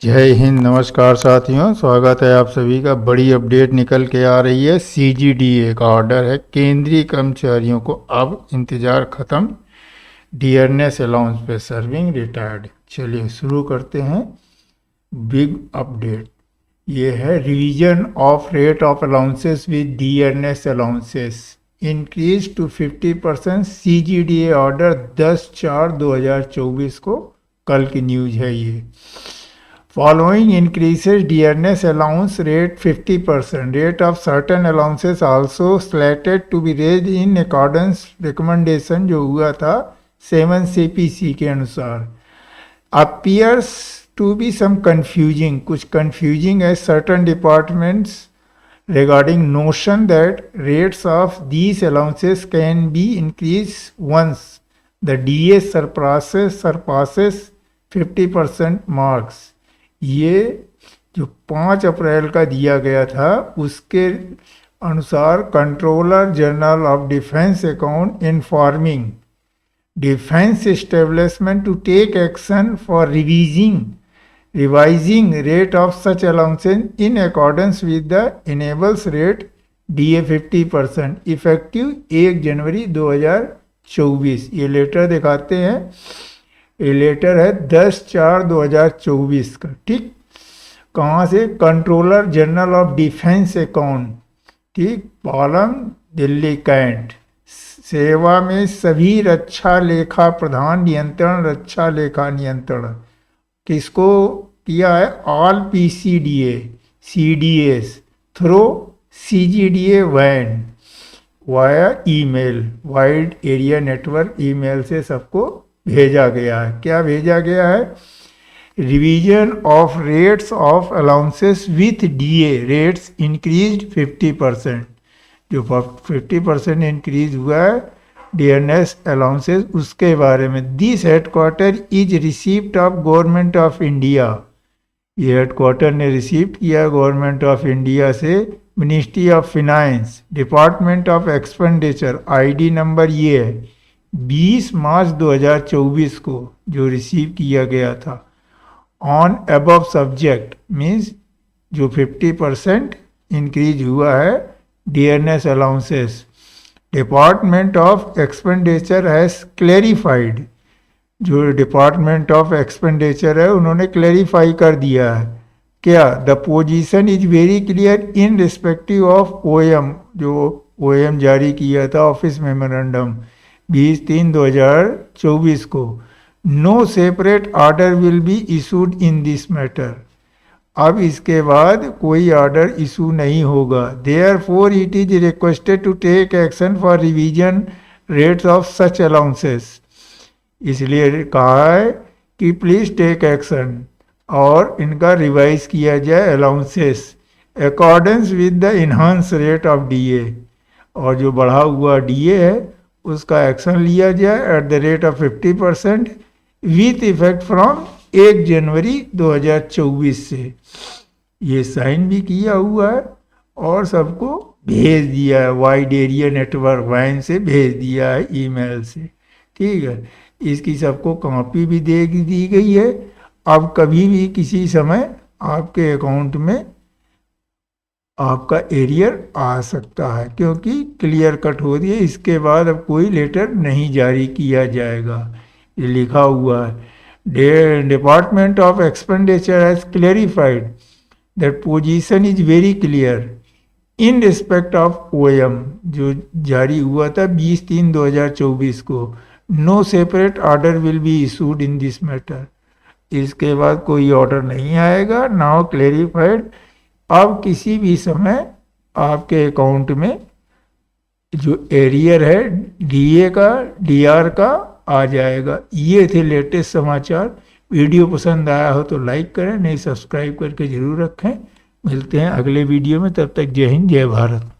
जय हिंद। नमस्कार साथियों, स्वागत है आप सभी का। बड़ी अपडेट निकल के आ रही है। सीजीडीए का ऑर्डर है। केंद्रीय कर्मचारियों को अब इंतज़ार ख़त्म, dearness allowance pay serving retired. चलिए शुरू करते हैं। बिग अपडेट ये है, revision of rate of allowances with dearness allowances increase to 50%। CGDA order 10/4/2024 को, कल की न्यूज़ है ये। Following increases dearness allowance rate 50%. Rate of certain allowances also slated to be raised in accordance recommendation जो हुआ था 7 CPC के अनुसार। Appears to be some confusing, कुछ confusing है certain departments regarding notion that rates of these allowances can be increased once the DA surpasses 50% marks। ये जो 5 अप्रैल का दिया गया था उसके अनुसार controller general of defence account informing defence establishment to take action for revising rate of such allowances in accordance with the enables rate DA 50% effective 1 January 2024। ये letter दिखाते हैं। ये लेटर है 10/4/2024 का। ठीक, कहाँ से? Controller general of defence account, ठीक, पालम, दिल्ली कैंट। सेवा में सभी रक्षा लेखा प्रधान नियंत्रण, रक्षा लेखा नियंत्रण किसको किया है? All PCDA CDAs through CGDA वैन via email, wide area network email से सबको भेजा गया है। क्या भेजा गया है? Revision of rates of allowances with DA rates increased 50%। जो 50% इंक्रीज हुआ है डियरनेस अलाउंसेस, उसके बारे में। This headquarter is received of government of India. ये हेडक्वार्टर ने रिसीव किया गवर्नमेंट ऑफ इंडिया से। Ministry of finance, department of expenditure, ID number ये है 20 मार्च 2024 को जो रिसीव किया गया था। ऑन अबव सब्जेक्ट मीन्स जो 50% इंक्रीज हुआ है dearness allowances, department of expenditure has clarified. जो डिपार्टमेंट ऑफ एक्सपेंडिचर है उन्होंने क्लेरिफाई कर दिया है। क्या? The position is very clear in respective of OM, जो OM जारी किया था ऑफिस मेमोरेंडम 20/3/2024 को। No separate order will be issued in this matter. अब इसके बाद कोई ऑर्डर इशू नहीं होगा। Therefore it is requested to take action for revision rates of such allowances. इसलिए कहा है कि प्लीज टेक एक्शन और इनका रिवाइज किया जाए allowances accordance with the enhance rate of DA। और जो बढ़ा हुआ DA है उसका एक्शन लिया जाए at the rate of 50% with effect from 1 January 2024 से। ये साइन भी किया हुआ है और सबको भेज दिया है, वाइड एरिया नेटवर्क वैन से भेज दिया है ईमेल से। ठीक है, इसकी सबको कॉपी भी दे दी गई है। अब कभी भी किसी समय आपके अकाउंट में आपका एरियर आ सकता है, क्योंकि क्लियर कट हो रही है। इसके बाद अब कोई लेटर नहीं जारी किया जाएगा, ये लिखा हुआ है। Department of expenditure has clarified that position is very clear in respect of OM जो जारी हुआ था 20/3/2024 को। No separate order will be issued in this matter. इसके बाद कोई ऑर्डर नहीं आएगा। Now clarified. अब किसी भी समय आपके अकाउंट में जो एरियर है DA का, DR का आ जाएगा। ये थे लेटेस्ट समाचार। वीडियो पसंद आया हो तो लाइक करें, नहीं सब्सक्राइब करके ज़रूर रखें। मिलते हैं अगले वीडियो में, तब तक जय हिंद, जय भारत।